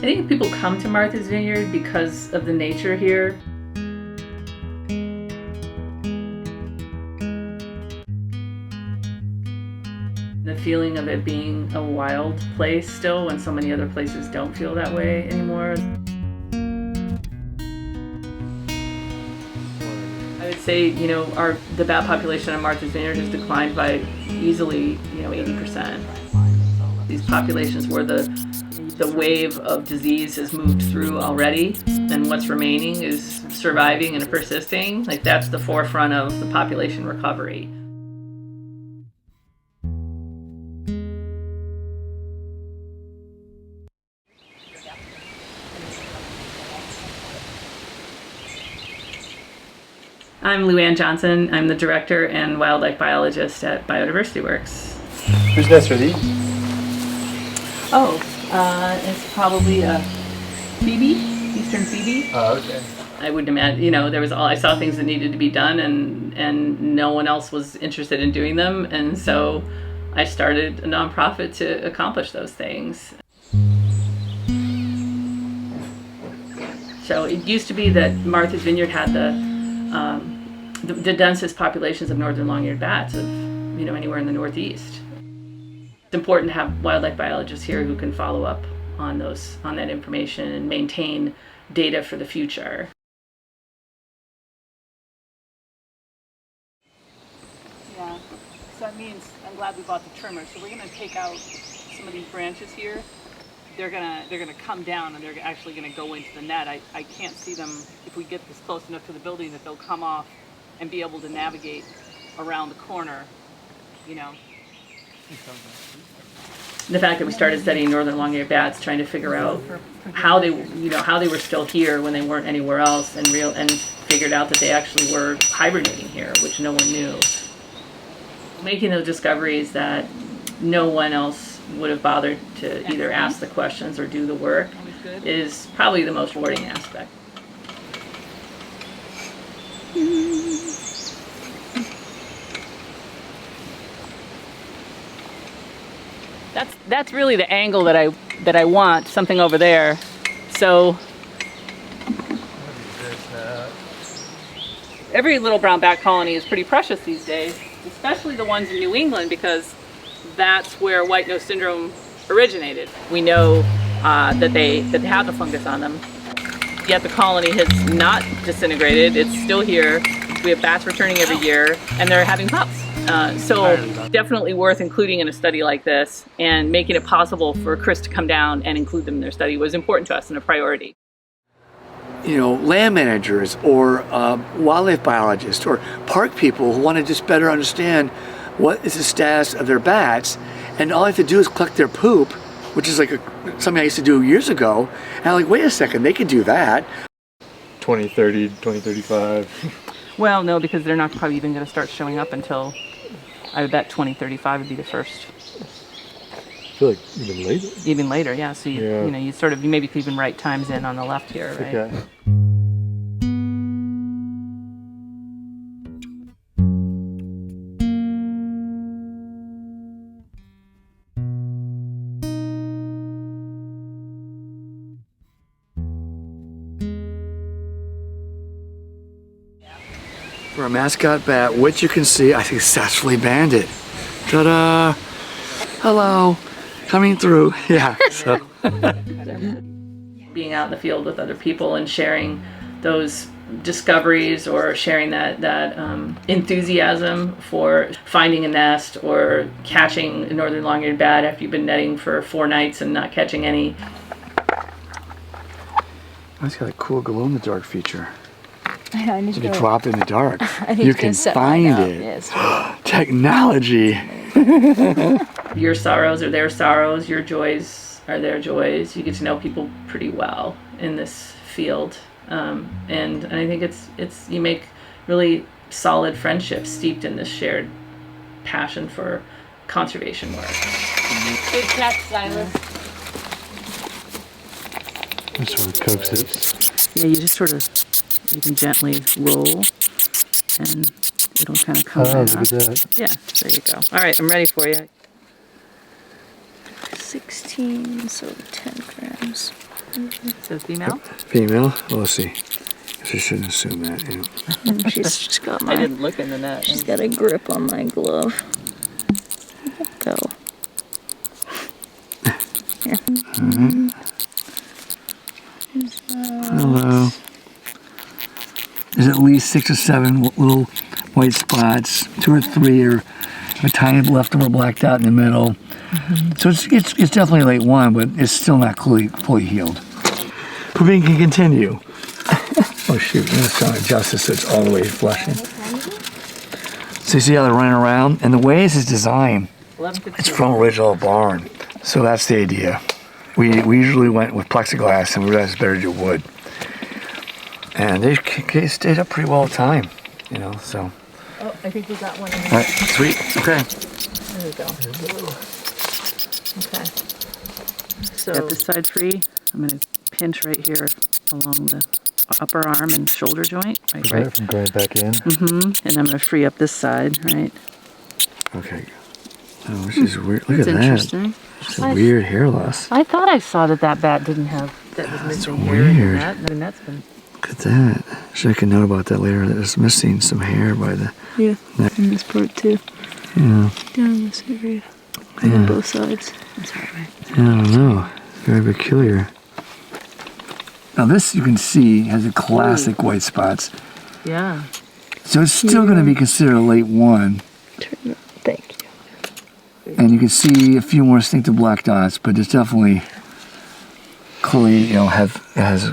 think people come to Martha's Vineyard because of the nature here. The feeling of it being a wild place still, when so many other places don't feel that way anymore. I would say, the bat population on Martha's Vineyard has declined by easily, 80%. These populations where the wave of disease has moved through already, and what's remaining is surviving and persisting. Like, that's the forefront of the population recovery. I'm Luanne Johnson. I'm the director and wildlife biologist at BiodiversityWorks. Whose nests are these? It's probably a phoebe, eastern phoebe. Oh, okay. I would imagine, I saw things that needed to be done, and no one else was interested in doing them, and so I started a nonprofit to accomplish those things. So it used to be that Martha's Vineyard had the densest populations of northern long-eared bats of anywhere in the Northeast. It's important to have wildlife biologists here who can follow up on that information and maintain data for the future. Yeah, so that means I'm glad we bought the trimmer. So we're going to take out some of these branches here. They're gonna come down, and they're actually gonna go into the net. I can't see them if we get this close enough to the building that they'll come off and be able to navigate around the corner, The fact that we started studying northern long-eared bats, trying to figure out how they were still here when they weren't anywhere else, and figured out that they actually were hibernating here, which no one knew. Making those discoveries that no one else would have bothered to either ask the questions or do the work is probably the most rewarding aspect. That's really the angle that I want, something over there. So every little brown bat colony is pretty precious these days, especially the ones in New England, because that's where white nose syndrome originated. We know that they have the fungus on them, yet the colony has not disintegrated. It's still here. We have bats returning every year, and they're having pups. So definitely worth including in a study like this, and making it possible for Chris to come down and include them in their study was important to us and a priority. Land managers or wildlife biologists or park people who want to just better understand what is the status of their bats, and all I have to do is collect their poop, which is like something I used to do years ago, and I'm like, wait a second, they could do that. 2030, 2035. Well, no, because they're not probably even going to start showing up until, I would bet 2035 would be the first. I feel like even later. Even later, yeah. So you maybe could even write times in on the left here, right? Okay. For a mascot bat, which you can see, I successfully banded. Ta-da! Hello, coming through. Yeah. So. Being out in the field with other people and sharing those discoveries, or sharing that enthusiasm for finding a nest or catching a northern long-eared bat after you've been netting for 4 nights and not catching any. It's got a cool glow-in-the-dark feature. I need you can drop in the dark. You can find it. Yes. Technology. Your sorrows are their sorrows. Your joys are their joys. You get to know people pretty well in this field, and I think it's you make really solid friendships steeped in this shared passion for conservation work. Good catch, Silas. I sort of coax it. Yeah, you just you can gently roll, and it'll kind of come look out. at that. Yeah, there you go. All right, I'm ready for you. 16, so 10 grams. So female? Female? Well, let's see. I shouldn't assume that. Yeah. She's got I didn't look in the net. She's got a grip on my glove. Go. Here. Hello. There's at least 6 or 7 little white spots. 2 or 3 are a tiny leftover black dot in the middle. So it's definitely a late one, but it's still not fully healed. Pooping can continue. Oh shoot, I'm going to adjust this so it's all the way flushing. So you see how they're running around? And the way this is designed, it's from original barn. So that's the idea. We usually went with plexiglass, and we realized it's better to do wood. And they stayed up pretty well time, you know, so. Oh, I think we got one in there. All right, sweet, okay. There we go. Okay. So got this side free. I'm going to pinch right here along the upper arm and shoulder joint. Right. From going back in. Mm-hmm. And I'm going to free up this side, right? Okay. Oh, this is weird. Look That's at that. interesting. It's a weird hair loss. I thought I saw that bat didn't have, that was missing hair in weird. that. I mean, that's been... Look at that. Should make a note about that later. That it's missing some hair by the Yeah, neck. in this part too. Yeah. Down this area. Yeah. On both sides. I'm sorry, man. I don't know. Very peculiar. Now this you can see has a classic white spots. Yeah. So it's still going to be considered a late one. Thank you. And you can see a few more distinctive black dots, but it's definitely clearly, you know, has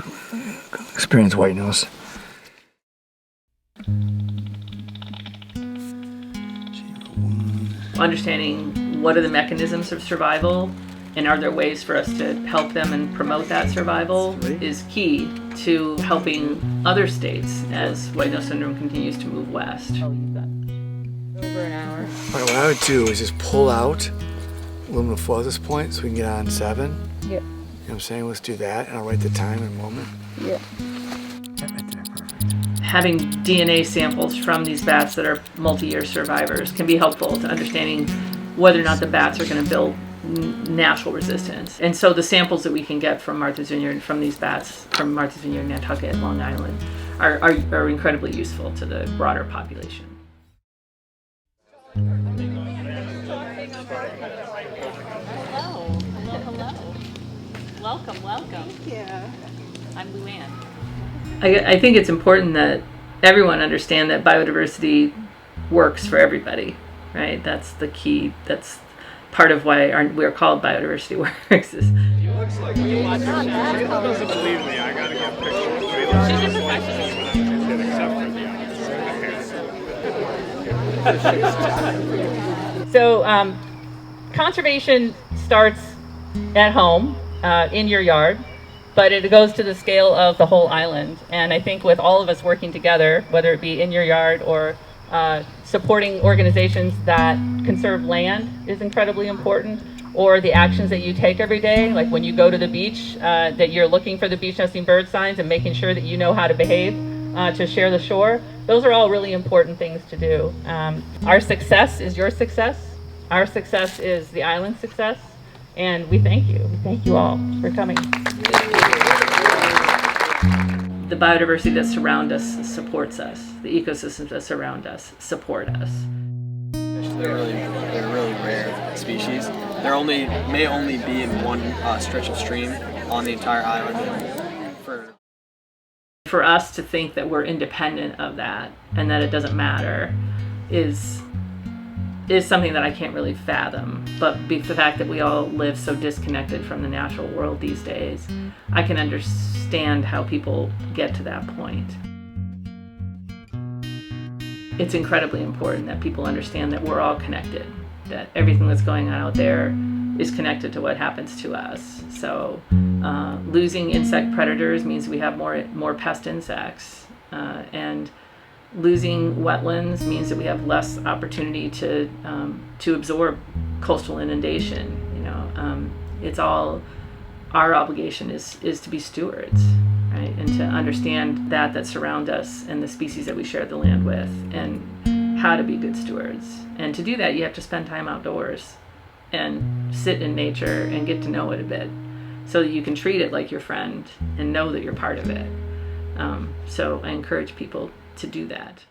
experienced white nose. Understanding what are the mechanisms of survival and are there ways for us to help them and promote that survival is key to helping other states as white nose syndrome continues to move west. Oh, you've got over an hour. All right, what I would do is just pull out aluminum foil at this point so we can get on 7. Yeah. You know what I'm saying? Let's do that, and I'll write the time in a moment. Yeah. Right there, perfect. Having DNA samples from these bats that are multi-year survivors can be helpful to understanding whether or not the bats are going to build natural resistance. And so the samples that we can get from Martha's Vineyard, from these bats, from Martha's Vineyard, Nantucket, Long Island, are incredibly useful to the broader population. Hello. Hello. Welcome, welcome. Thank you. I'm Luanne. I think it's important that everyone understand that biodiversity works for everybody, right? That's the key. That's part of why we're called BiodiversityWorks. It looks like when you watch her show, she doesn't believe me. I gotta get pictures. She's a professional. Except for the So conservation starts at home, in your yard, but it goes to the scale of the whole island. And I think with all of us working together, whether it be in your yard or supporting organizations that conserve land is incredibly important, or the actions that you take every day, like when you go to the beach, that you're looking for the beach nesting bird signs and making sure that you know how to behave to share the shore. Those are all really important things to do. Our success is your success. Our success is the island's success. And we thank you. We thank you all for coming. The biodiversity that surrounds us supports us. The ecosystems that surround us support us. They're really rare species. May only be in one stretch of stream on the entire island. For us to think that we're independent of that and that it doesn't matter is something that I can't really fathom. But the fact that we all live so disconnected from the natural world these days, I can understand how people get to that point. It's incredibly important that people understand that we're all connected, that everything that's going on out there is connected to what happens to us. So losing insect predators means we have more pest insects, and losing wetlands means that we have less opportunity to absorb coastal inundation. You know, it's all our obligation is to be stewards, right? And to understand that surround us and the species that we share the land with, and how to be good stewards. And to do that, you have to spend time outdoors and sit in nature and get to know it a bit. so that you can treat it like your friend and know that you're part of it. So I encourage people to do that.